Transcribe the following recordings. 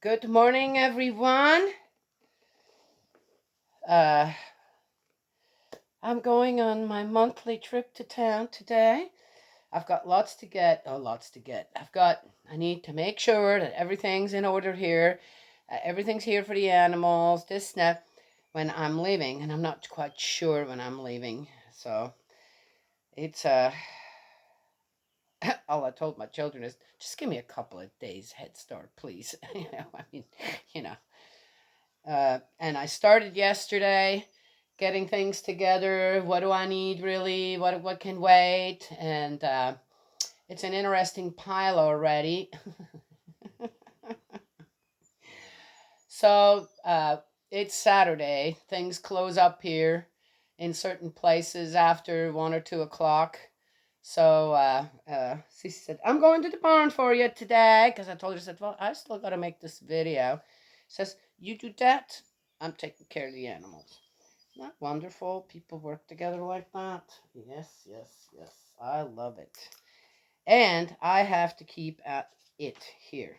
Good morning, everyone. Uh, I'm going on my monthly trip to town today. I've got lots to get. Oh, lots to get. I need to make sure that everything's in order here. Everything's here for the animals, this, and that, when I'm leaving. And I'm not quite sure when I'm leaving. So it's, all I told my children is just give me a couple of days head start, please. You know, and I started yesterday getting things together. What do I need really? What can wait? And it's an interesting pile already. So it's Saturday. Things close up here in certain places after 1 or 2 o'clock. So Cece said, "I'm going to the barn for you today," because I told her, I said, "Well, I still got to make this video." Says, "You do that. I'm taking care of the animals." Isn't that wonderful? People work together like that. Yes, yes, yes. I love it. And I have to keep at it here.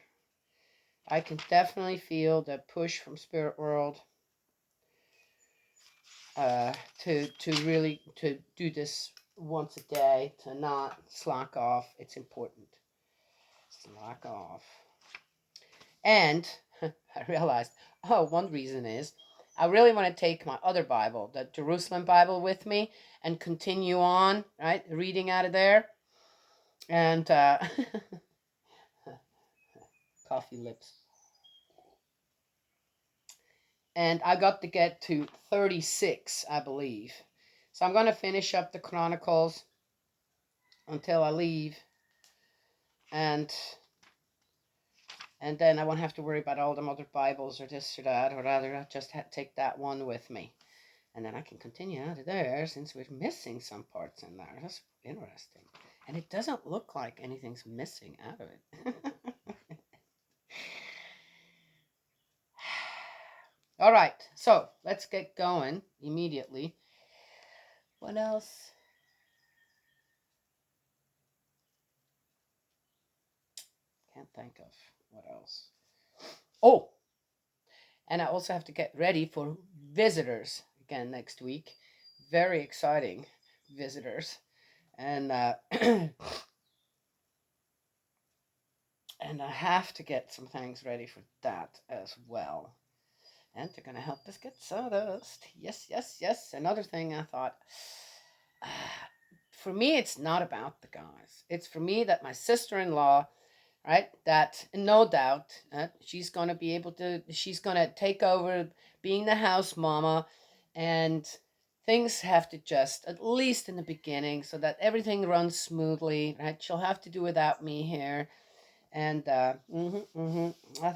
I can definitely feel the push from Spirit World to really to do this once a day, to not slack off. It's important. Slack off. And I realized, one reason is I really want to take my other Bible, the Jerusalem Bible, with me and continue on, right? Reading out of there. And coffee lips. And I got to get to 36, I believe. So I'm going to finish up the Chronicles until I leave. And then I won't have to worry about all them other Bibles or this or that, or rather, I'll just take that one with me. And then I can continue out of there since we're missing some parts in there. That's interesting. And it doesn't look like anything's missing out of it. All right, so let's get going immediately. What else? Can't think of what else. Oh, and I also have to get ready for visitors again next week. Very exciting visitors. And and I have to get some things ready for that as well. And they're going to help us get sawdust. Yes, yes, yes. Another thing I thought, for me, it's not about the guys. It's for me that my sister-in-law, right, that no doubt she's going to be able to, she's going to take over being the house mama, and things have to just, at least in the beginning, so that everything runs smoothly, right? She'll have to do without me here. And I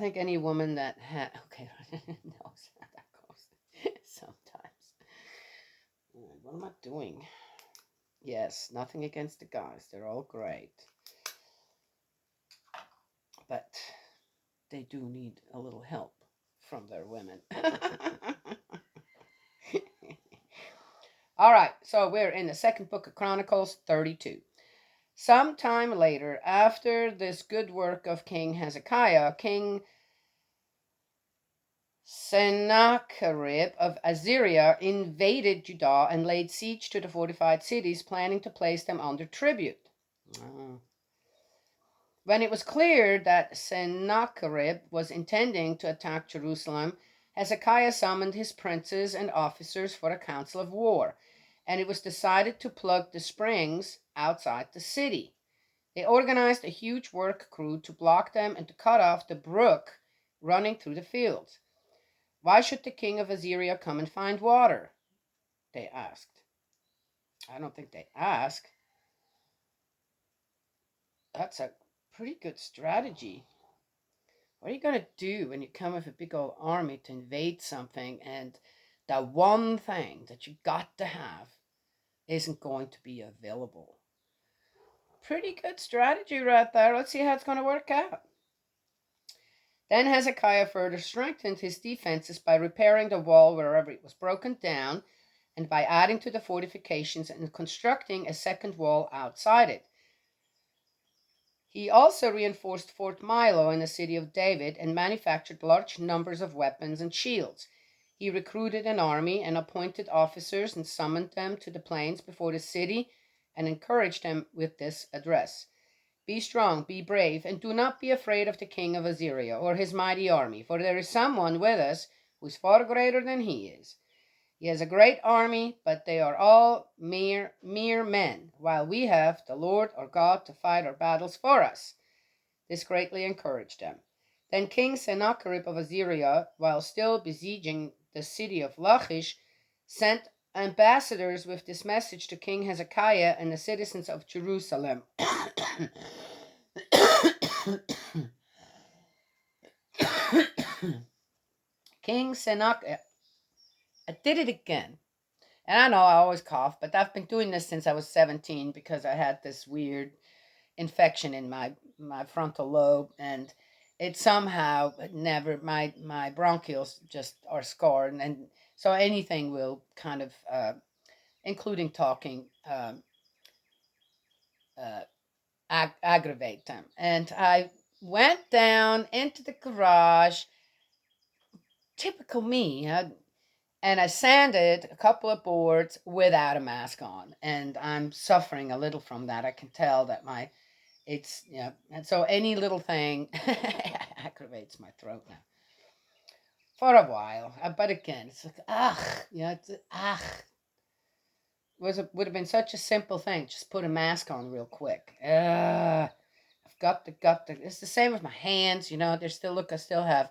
think any woman that okay knows how that goes sometimes. What am I doing? Yes, nothing against the guys; they're all great, but they do need a little help from their women. All right, so we're in the second book of Chronicles, 32. Sometime later, after this good work of King Hezekiah, King Sennacherib of Assyria invaded Judah and laid siege to the fortified cities, planning to place them under tribute. When it was clear that Sennacherib was intending to attack Jerusalem, Hezekiah summoned his princes and officers for a council of war, and it was decided to plug the springs outside the city. They organized a huge work crew to block them and to cut off the brook running through the fields. "Why should the king of Assyria come and find water?" they asked. I don't think they ask. That's a pretty good strategy. What are you going to do when you come with a big old army to invade something, and the one thing that you got to have isn't going to be available? Pretty good strategy right there. Let's see how it's going to work out. Then Hezekiah further strengthened his defenses by repairing the wall wherever it was broken down, and by adding to the fortifications and constructing a second wall outside it. He also reinforced Fort Milo in the city of David and manufactured large numbers of weapons and shields. He recruited an army and appointed officers and summoned them to the plains before the city and encouraged them with this address: Be strong, be brave, and do not be afraid of the king of Assyria or his mighty army, for there is someone with us who is far greater than he is. He has a great army, but they are all mere men, while we have the Lord our God to fight our battles for us. This greatly encouraged them. Then King Sennacherib of Assyria, while still besieging the city of Lachish, sent ambassadors with this message to King Hezekiah and the citizens of Jerusalem. King Sennacherib, I did it again. And I know I always cough, but I've been doing this since I was 17 because I had this weird infection in my frontal lobe, and it somehow never, my bronchioles just are scarred, and so anything will kind of, including talking, uh, aggravate them. And I went down into the garage, typical me, and I sanded a couple of boards without a mask on, and I'm suffering a little from that. I can tell that and so any little thing aggravates my throat now for a while. But again, it's like would have been such a simple thing. Just put a mask on real quick. I've got the. It's the same with my hands. They're still I still have.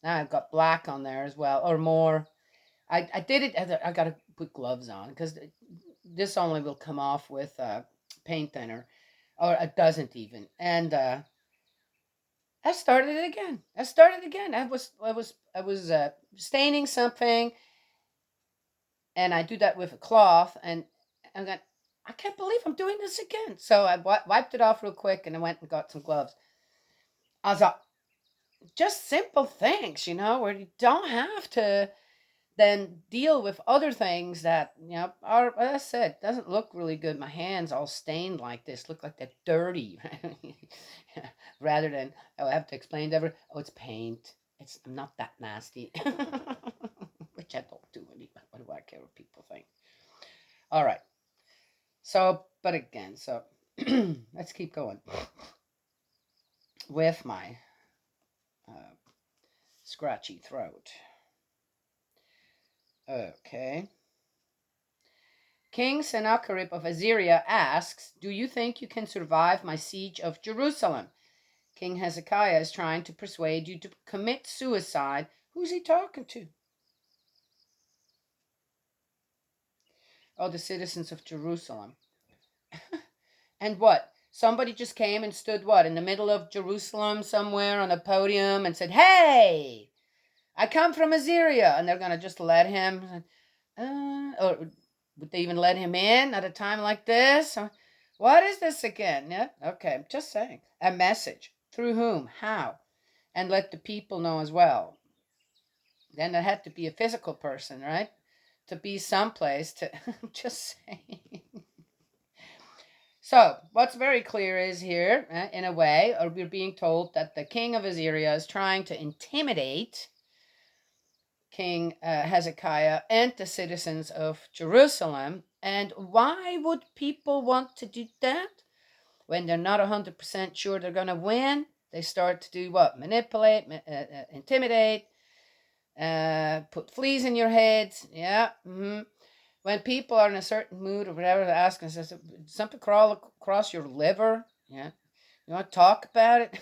Now I've got black on there as well, or more. I did it. I got to put gloves on because this only will come off with paint thinner, or it doesn't even. And I started it again. I was staining something, and I do that with a cloth, and I'm going, I can't believe I'm doing this again. So I wiped it off real quick, and I went and got some gloves. I was like, just simple things, where you don't have to then deal with other things that are, as I said, doesn't look really good. My hands all stained like this, look like they're dirty. Rather than I have to explain to everyone, oh, it's paint. I'm not that nasty. Which I don't do anyway. What do I care what people think? All right. So, but again, so let's keep going with my scratchy throat. Okay. King Sennacherib of Assyria asks, Do you think you can survive my siege of Jerusalem? King Hezekiah is trying to persuade you to commit suicide. Who's he talking to? Oh, the citizens of Jerusalem. And what? Somebody just came and stood what? In the middle of Jerusalem somewhere on a podium and said, Hey, I come from Assyria. And they're going to just let him, or would they even let him in at a time like this? What is this again? Yeah, okay, I'm just saying. A message. Through whom? How? And let the people know as well. Then it had to be a physical person, right? To be someplace to, just saying. So, what's very clear is here, in a way, or we're being told that the king of Assyria is trying to intimidate King Hezekiah and the citizens of Jerusalem. And why would people want to do that? When they're not 100% sure they're going to win, they start to do what? Manipulate, intimidate, put fleas in your heads. Yeah. Mm-hmm. When people are in a certain mood or whatever, they're asking, says, something crawl across your liver? Yeah. You want to talk about it?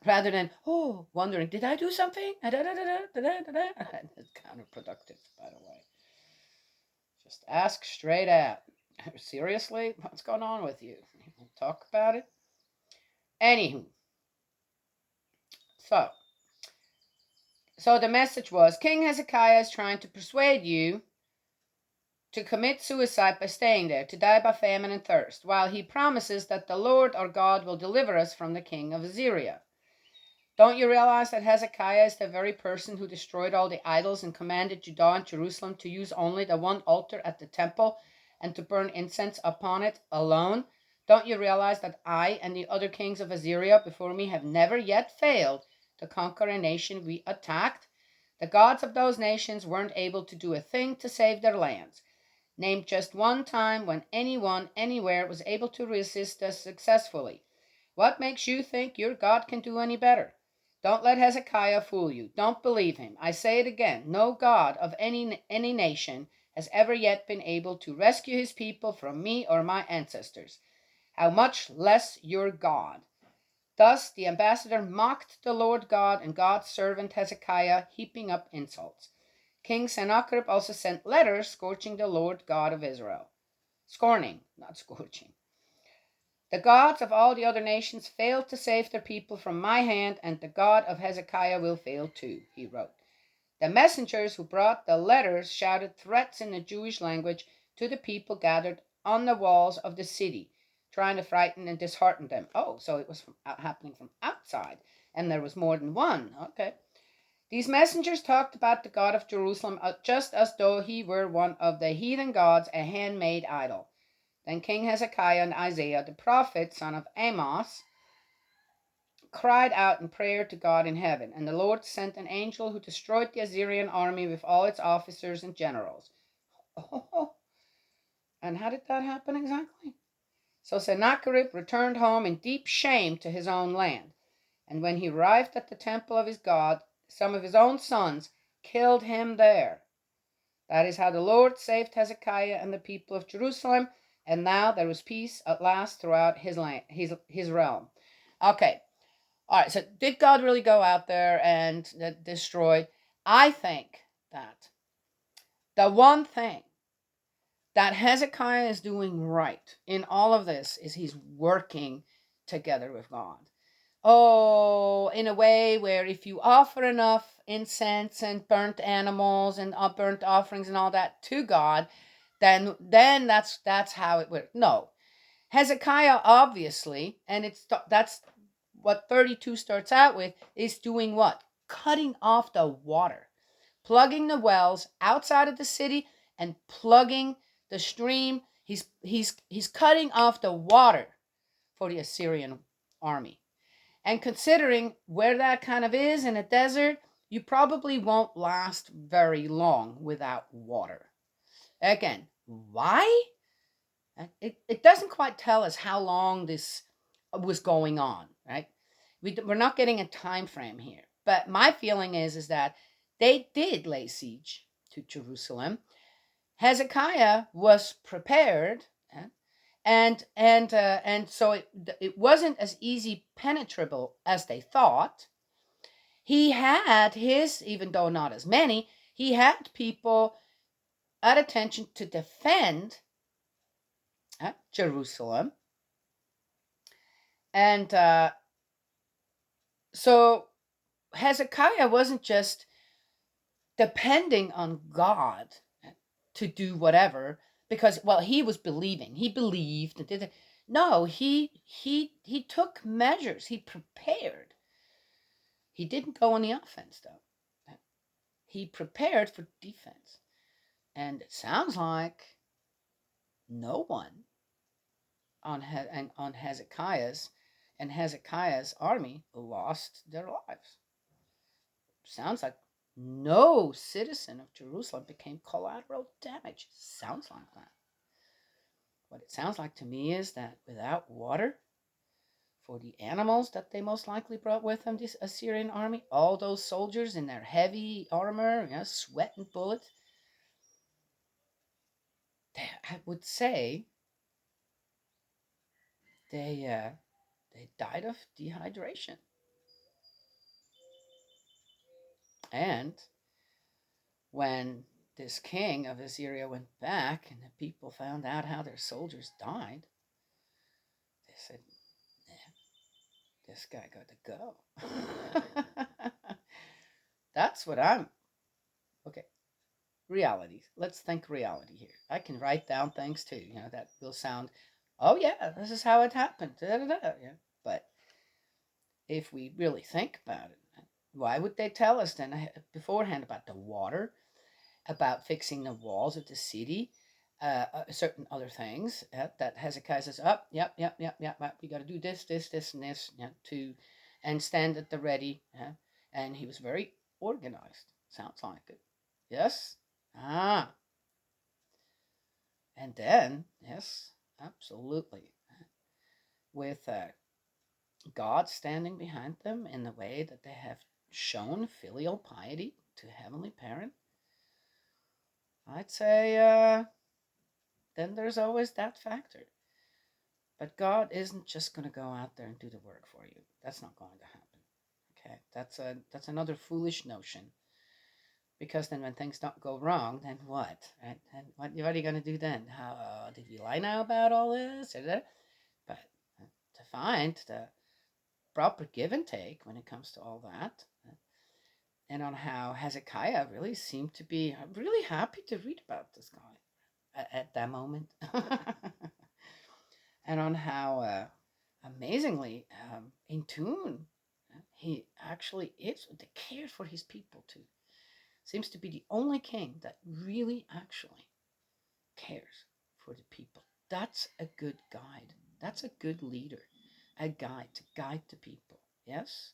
Rather than, wondering, did I do something? That's counterproductive, by the way. Just ask straight out. Seriously? What's going on with you? Talk about it? Anywho. So the message was, King Hezekiah is trying to persuade you to commit suicide by staying there, to die by famine and thirst, while he promises that the Lord our God will deliver us from the king of Assyria. Don't you realize that Hezekiah is the very person who destroyed all the idols and commanded Judah and Jerusalem to use only the one altar at the temple and to burn incense upon it alone? Don't you realize that I and the other kings of Assyria before me have never yet failed to conquer a nation we attacked? The gods of those nations weren't able to do a thing to save their lands. Name just one time when anyone anywhere was able to resist us successfully. What makes you think your God can do any better? Don't let Hezekiah fool you. Don't believe him. I say it again. No God of any nation has ever yet been able to rescue his people from me or my ancestors. How much less your God? Thus the ambassador mocked the Lord God and God's servant Hezekiah, heaping up insults. King Sennacherib also sent letters scorching the Lord God of Israel. Scorning, not scorching. The gods of all the other nations failed to save their people from my hand, and the God of Hezekiah will fail too, he wrote. The messengers who brought the letters shouted threats in the Jewish language to the people gathered on the walls of the city, trying to frighten and dishearten them. Oh, so it was happening from outside, and there was more than one. Okay. These messengers talked about the God of Jerusalem just as though he were one of the heathen gods, a handmade idol. Then King Hezekiah and Isaiah, the prophet, son of Amos, cried out in prayer to God in heaven, and the Lord sent an angel who destroyed the Assyrian army with all its officers and generals. Oh, and how did that happen exactly? So Sennacherib returned home in deep shame to his own land, and when he arrived at the temple of his God, some of his own sons killed him there. That is how the Lord saved Hezekiah and the people of Jerusalem, and now there was peace at last throughout his land, his realm. Okay, all right. So did God really go out there and destroy? I think that the one thing that Hezekiah is doing right in all of this is he's working together with God. Oh, in a way where if you offer enough incense and burnt animals and burnt offerings and all that to God, then that's how it works. No, Hezekiah obviously, and that's what 32 starts out with, is doing what? Cutting off the water, plugging the wells outside of the city and plugging the stream. He's cutting off the water for the Assyrian army. And considering where that kind of is in a desert, you probably won't last very long without water. Again, why? It doesn't quite tell us how long this was going on, right? We're not getting a time frame here. But my feeling is that they did lay siege to Jerusalem. Hezekiah was prepared, and so it wasn't as easy penetrable as they thought. He had his, even though not as many, he had people at attention to defend Jerusalem. And so Hezekiah wasn't just depending on God to do whatever because, well, he was believing. He believed. No, he took measures. He prepared. He didn't go on the offense, though. He prepared for defense. And it sounds like no one on Hezekiah's and Hezekiah's army lost their lives. Sounds like no citizen of Jerusalem became collateral damage. Sounds like that. What it sounds like to me is that without water for the animals that they most likely brought with them, this Assyrian army, all those soldiers in their heavy armor, sweat and bullets, I would say they died of dehydration. And when this king of Assyria went back and the people found out how their soldiers died, they said, this guy got to go. That's what I'm. Okay, reality. Let's think reality here. I can write down things too, that will sound, oh yeah, this is how it happened. Da, da, da, yeah. But if we really think about it, why would they tell us then beforehand about the water, about fixing the walls of the city, certain other things that Hezekiah says, "Up, yep. We got to do this, and this, to, and stand at the ready." And he was very organized. Sounds like it. Yes. Ah, and then yes, absolutely, with God standing behind them in the way that they have shown filial piety to Heavenly Parent, I'd say then there's always that factor. But God isn't just going to go out there and do the work for you. That's not going to happen. Okay, that's another foolish notion. Because then when things don't go wrong, then what? Right? And what are you going to do then? How did you lie now about all this? But to find the proper give and take when it comes to all that, and on how Hezekiah really seemed to be really happy to read about this guy at that moment. And on how amazingly in tune he actually is, to care for his people too. Seems to be the only king that really actually cares for the people. That's a good guide. That's a good leader. A guide to guide the people. Yes?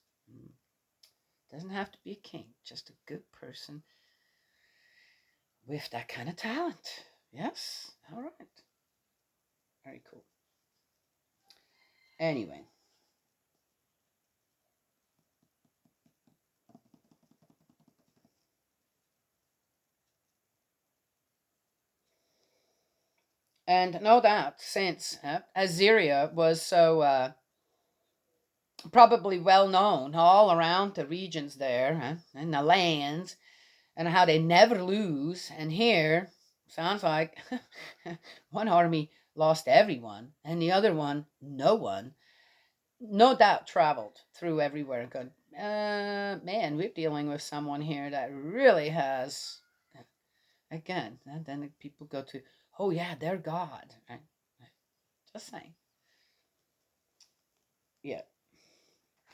Doesn't have to be a king, just a good person with that kind of talent. Yes? All right. Very cool. Anyway. And no doubt, since Assyria was so probably well known all around the regions there and the lands, and how they never lose. And here, sounds like one army lost everyone, and the other one, no one. No doubt traveled through everywhere and going, man, we're dealing with someone here that really has, again, and then people go to, oh yeah, they're God. Right? Just saying. Yeah.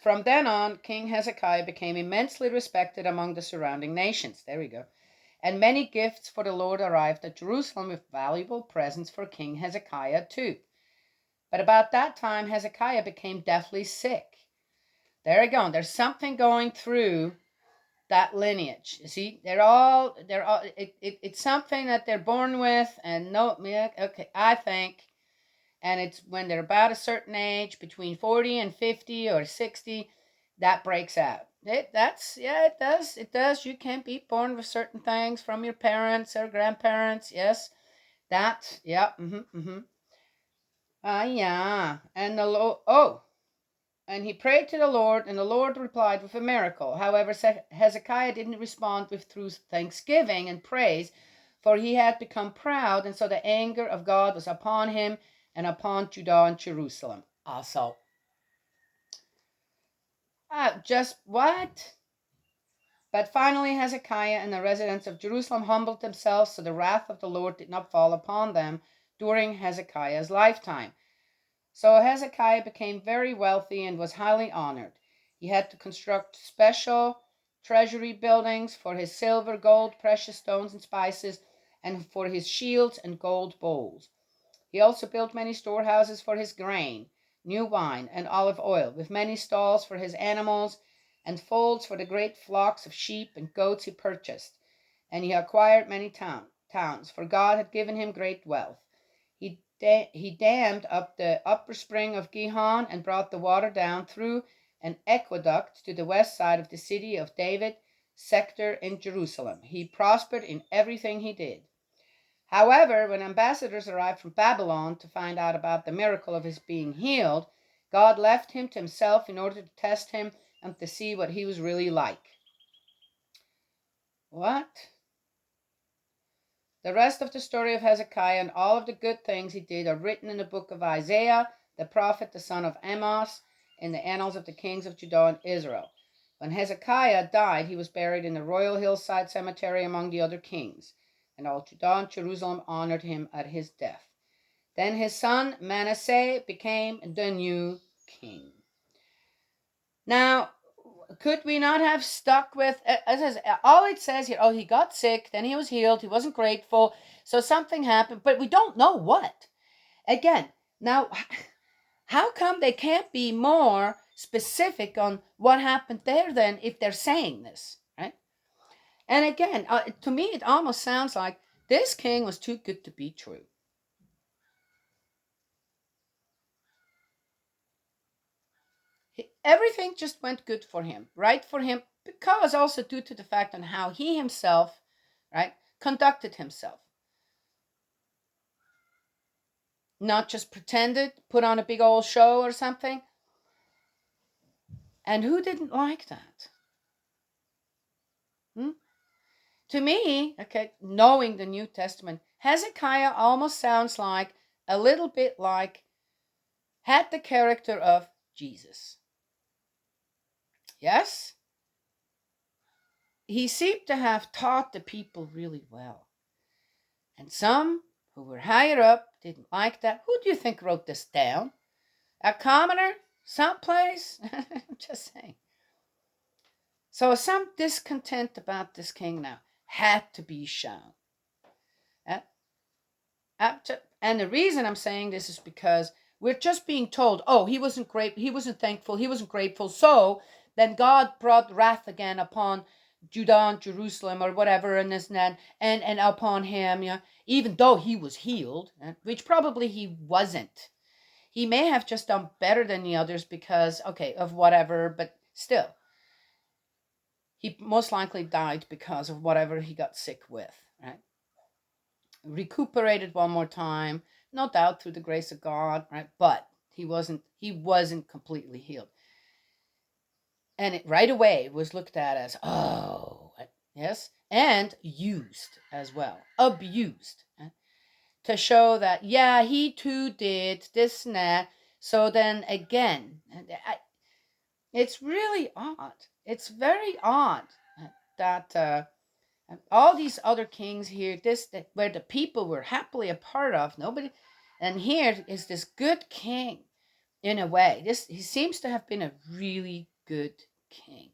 From then on, King Hezekiah became immensely respected among the surrounding nations. There we go. And many gifts for the Lord arrived at Jerusalem, with valuable presents for King Hezekiah too. But about that time, Hezekiah became deathly sick. There you go. There's something going through that lineage. You see, it's something that they're born with, and no, okay, I think, and it's when they're about a certain age, between 40 and 50 or 60, that breaks out. It does. You can be born with certain things from your parents or grandparents. Yes, that. Yeah. Yeah. And the and he prayed to the Lord, and the Lord replied with a miracle. However, Hezekiah didn't respond with true thanksgiving and praise, for he had become proud, and so the anger of God was upon him and upon Judah and Jerusalem. Also, just what? But finally, Hezekiah and the residents of Jerusalem humbled themselves, so the wrath of the Lord did not fall upon them during Hezekiah's lifetime. So Hezekiah became very wealthy and was highly honored. He had to construct special treasury buildings for his silver, gold, precious stones, and spices, and for his shields and gold bowls. He also built many storehouses for his grain, new wine, and olive oil, with many stalls for his animals, and folds for the great flocks of sheep and goats he purchased. And he acquired many towns, for God had given him great wealth. He dammed up the upper spring of Gihon and brought the water down through an aqueduct to the west side of the city of David sector in Jerusalem. He prospered in everything he did. However, when ambassadors arrived from Babylon to find out about the miracle of his being healed, God left him to himself in order to test him and to see what he was really like. What? The rest of the story of Hezekiah and all of the good things he did are written in the book of Isaiah, the prophet, the son of Amos, in the annals of the kings of Judah and Israel. When Hezekiah died, he was buried in the royal hillside cemetery among the other kings, and all Judah and Jerusalem honored him at his death. Then his son Manasseh became the new king. Now, could we not have stuck with, as all it says here? Oh, he got sick, then he was healed, he wasn't grateful, so something happened, but we don't know what. Again, now, how come they can't be more specific on what happened there then if they're saying this, right? And again, to me, it almost sounds like this king was too good to be true. Everything just went good for him, right for him, because also due to the fact on how he himself, right, conducted himself. Not just pretended, put on a big old show or something. And who didn't like that? To me, okay, knowing the New Testament, Hezekiah almost sounds like a little bit like, had the character of Jesus. Yes? He seemed to have taught the people really well. And some who were higher up didn't like that. Who do you think wrote this down? A commoner? Someplace? I'm just saying. So some discontent about this king now had to be shown. And the reason I'm saying this is because we're just being told, oh, he wasn't great, he wasn't thankful, he wasn't grateful, so then God brought wrath again upon Judah and Jerusalem or whatever, and this and that, and upon him, even though he was healed, which probably he wasn't. He may have just done better than the others because, okay, of whatever, but still, he most likely died because of whatever he got sick with, right? Recuperated one more time, no doubt through the grace of God, right? But he wasn't completely healed. And it right away was looked at as, oh, yes, and used as well, abused, to show that, yeah, he too did this and that. So then again, it's really odd. It's very odd that all these other kings here, where the people were happily a part of, nobody, and here is this good king. In a way, he seems to have been a really good king.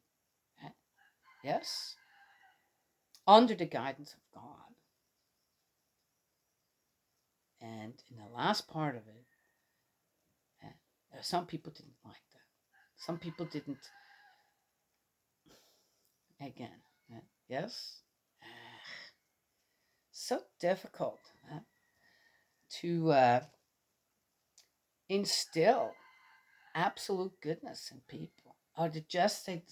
Yes, under the guidance of God. And in the last part of it, some people didn't like that. Some people didn't. Again, yes, so difficult to instill absolute goodness in people, or to just say,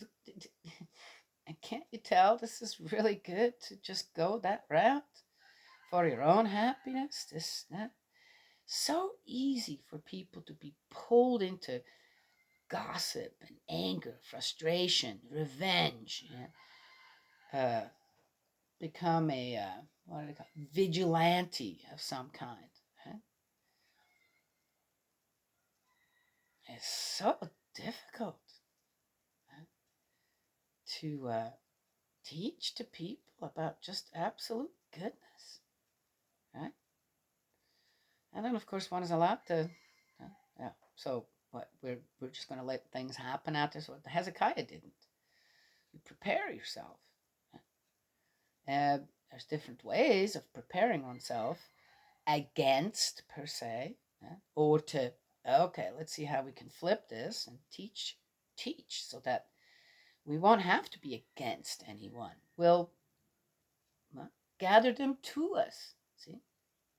and can't you tell this is really good to just go that route for your own happiness? That. So easy for people to be pulled into gossip and anger, frustration, revenge. Become a what do they call it? Vigilante of some kind. It's so difficult to teach to people about just absolute goodness, right? And then, of course, one is allowed to, yeah. So what? We're just going to let things happen out there. So what Hezekiah didn't. You prepare yourself. There's different ways of preparing oneself against, per se, or to, okay, let's see how we can flip this and teach so that we won't have to be against anyone. We'll gather them to us. See?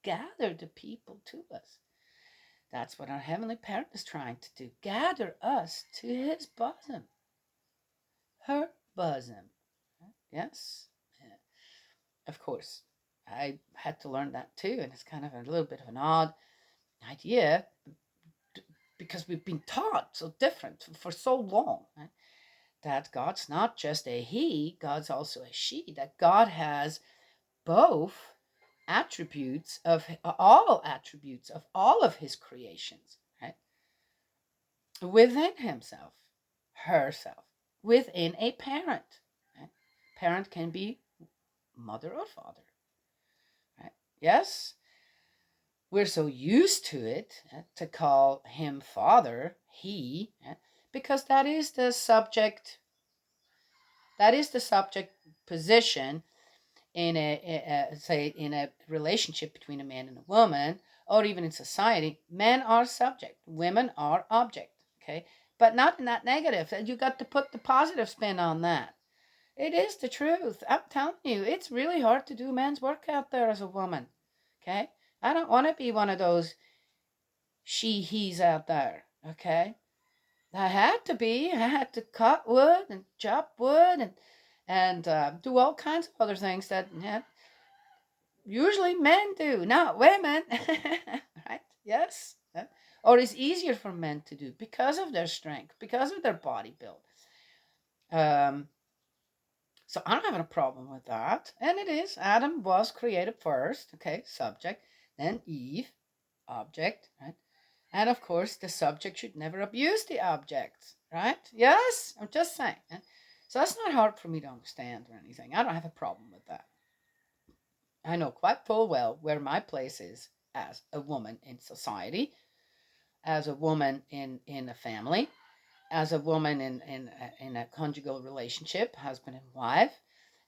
Gather the people to us. That's what our Heavenly Parent is trying to do. Gather us to His bosom. Her bosom. Yes? Of course, I had to learn that too, and it's kind of a little bit of an odd idea because we've been taught so different for so long, right? That God's not just a He, God's also a she, that God has both attributes of all of His creations, right? Within Himself, herself, within a parent. Right? Parent can be mother or father. Right? Yes? We're so used to it to call him father, he, because that is the subject That is the subject position in say in a relationship between a man and a woman, or even in society. Men are subject, women are object. Okay, but not in that negative. You got to put the positive spin on that. It is the truth. I'm telling you, it's really hard to do men's work out there as a woman. Okay, I don't want to be one of those he's out there. Okay, I had to be. I had to cut wood and chop wood and do all kinds of other things that usually men do, not women. Right? Yes. Or it's easier for men to do because of their strength, because of their body build. Um, so I don't have a problem with that. And it is. Adam was created first. Okay, subject. Then Eve, object. Right? And of course, the subject should never abuse the object. Right? Yes. I'm just saying. So that's not hard for me to understand or anything. I don't have a problem with that. I know quite full well where my place is as a woman in society, as a woman in a family, as a woman in a conjugal relationship, husband and wife,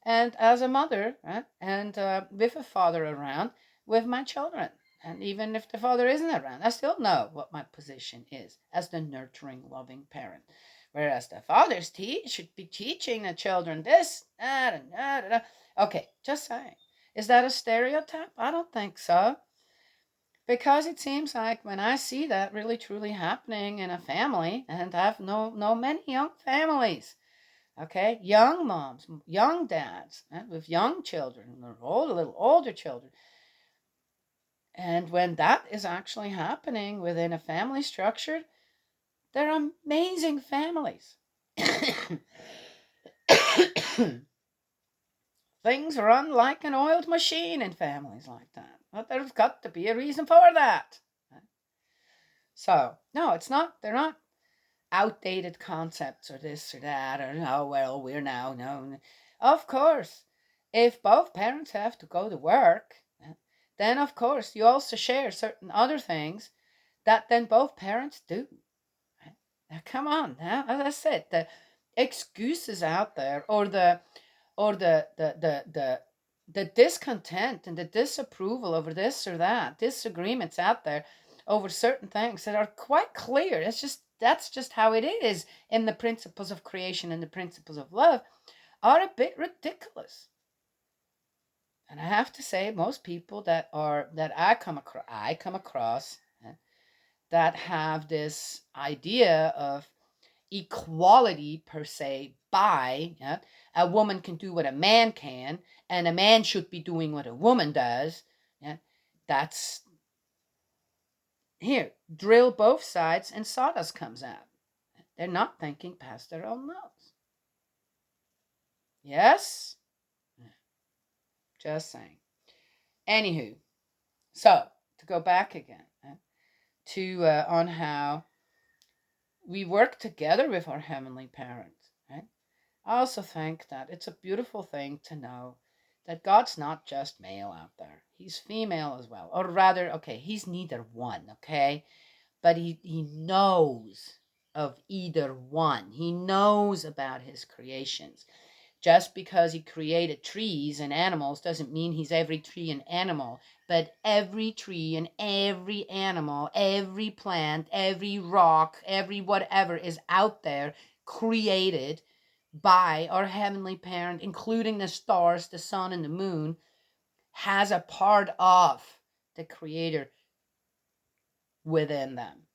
and as a mother, right? And with a father around, with my children. And even if the father isn't around, I still know what my position is as the nurturing, loving parent. Whereas the fathers should be teaching the children this, that, and that. Okay, just saying. Is that a stereotype? I don't think so. Because it seems like when I see that really truly happening in a family, and I've know many young families, okay, young moms, young dads, with young children, or old, a little older children, and when that is actually happening within a family structure, they're amazing families. Things run like an oiled machine in families like that. But there's got to be a reason for that. So, no, it's not, they're not outdated concepts or this or that, or oh, well, we're now, no. Of course, if both parents have to go to work, then of course you also share certain other things that then both parents do. Now, come on, now, as I said, the excuses out there, or the discontent and the disapproval over this or that, disagreements out there over certain things that are quite clear. That's just how it is in the principles of creation and the principles of love, are a bit ridiculous. And I have to say, most people that I come across that have this idea of equality per se by a woman can do what a man can, and a man should be doing what a woman does. Yeah, that's here. Drill both sides, and sawdust comes out. They're not thinking past their own nose. Yes, just saying. Anywho, so to go back again to on how we work together with our heavenly parents. Right? I also think that it's a beautiful thing to know that God's not just male out there. He's female as well. Or rather, okay, he's neither one, okay? But he knows of either one. He knows about his creations. Just because he created trees and animals doesn't mean he's every tree and animal. But every tree and every animal, every plant, every rock, every whatever is out there created by our heavenly parent, including the stars, the sun, and the moon, has a part of the creator within them,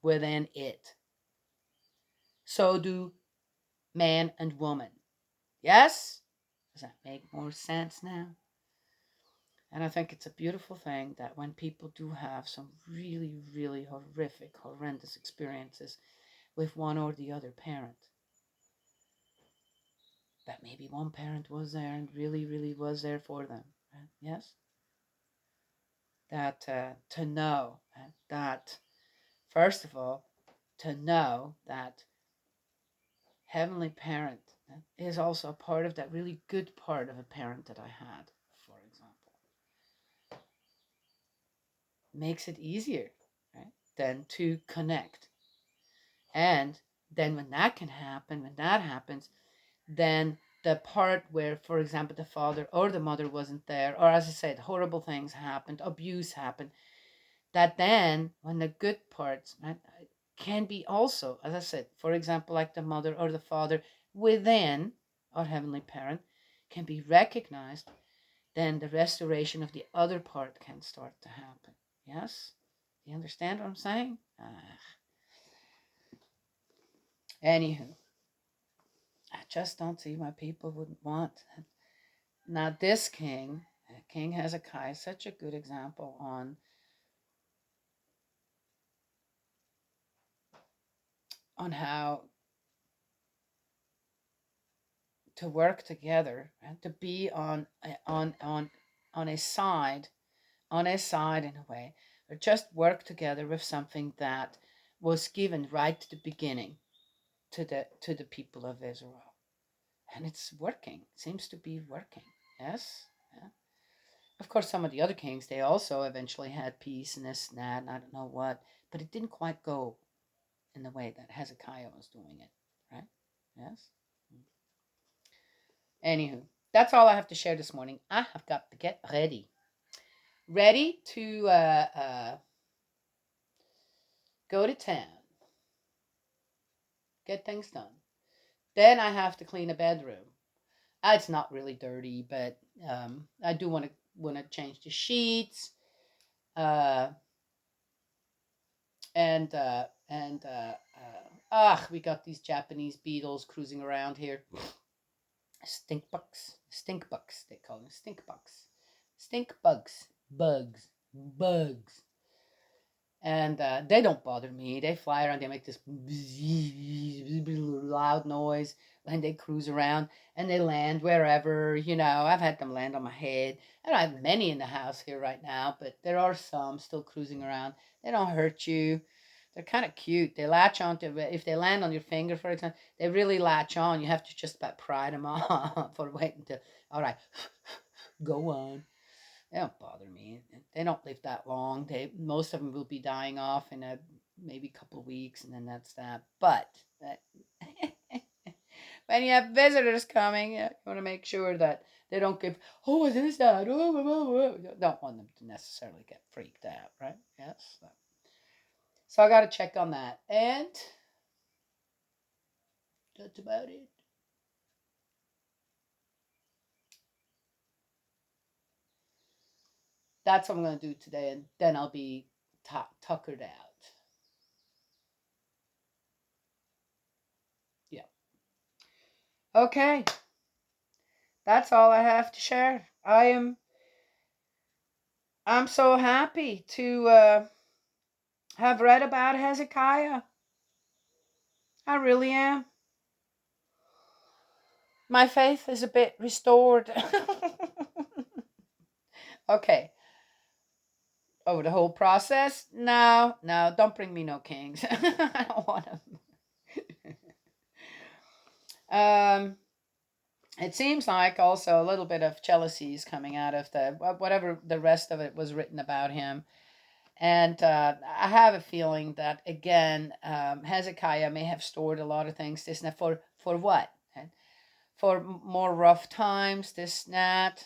within it. So do man and woman. Yes? Does that make more sense now? And I think it's a beautiful thing that when people do have some really, really horrific, horrendous experiences with one or the other parent, that maybe one parent was there and really, really was there for them. Right? Yes? That to know that, first of all, to know that Heavenly Parent is also a part of that really good part of a parent that I had, for example, makes it easier, right, than to connect. And then when that can happen, when that happens, then the part where, for example, the father or the mother wasn't there, or as I said, horrible things happened, abuse happened, that then when the good parts, right, can be also, as I said, for example, like the mother or the father within our heavenly parent can be recognized, then the restoration of the other part can start to happen. Yes? Do you understand what I'm saying? Anywho, I just don't see why people wouldn't want. Now, this king, King Hezekiah, is such a good example on how to work together and to be on a side, in a way, or just work together with something that was given right to the beginning to the people of Israel, and it's working. It seems to be working. Yes. Yeah. Of course, some of the other kings, they also eventually had peace and this and that, and I don't know what, but it didn't quite go in the way that Hezekiah was doing it, right? Yes. Anywho, that's all I have to share this morning. I have got to get ready to go to town, get things done. Then I have to clean a bedroom. It's not really dirty, but I do want to change the sheets. Uh, we got these Japanese beetles cruising around here. Stink bugs. They call them stink bugs, bugs. And they don't bother me. They fly around. They make this loud noise, and they cruise around and they land wherever. I've had them land on my head. I don't have many in the house here right now, but there are some still cruising around. They don't hurt you. They're kind of cute. They latch onto, if they land on your finger, for example, they really latch on. You have to just about pry them off or wait until, all right, go on. They don't bother me. They don't live that long. Most of them will be dying off in maybe a couple of weeks, and then that's that. But when you have visitors coming, you want to make sure that they don't give, oh, what is that? Don't want them to necessarily get freaked out, right? Yes. So I got to check on that. And that's about it. That's what I'm going to do today, and then I'll be tuckered out. Yeah. Okay. That's all I have to share. I'm so happy to have read about Hezekiah. I really am. My faith is a bit restored. Okay. Over the whole process? No, don't bring me no kings. I don't want them. It seems like also a little bit of jealousy is coming out of whatever the rest of it was written about him. And I have a feeling that, again, Hezekiah may have stored a lot of things, this and that, for what? For more rough times, this and that.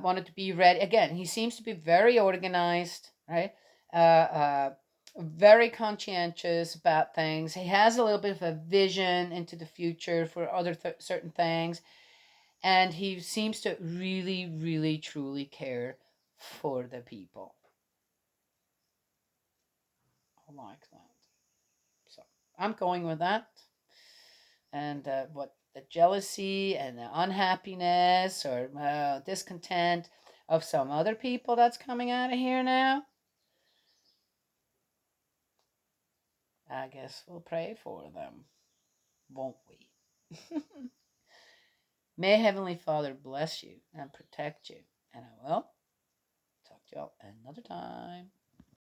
Wanted to be ready. Again, he seems to be very organized, right? Very conscientious about things. He has a little bit of a vision into the future for other certain things. And he seems to really, really, truly care for the people. I like that. So I'm going with that. And what the jealousy and the unhappiness or discontent of some other people that's coming out of here now, I guess we'll pray for them, won't we? May Heavenly Father bless you and protect you. And I will talk to y'all another time.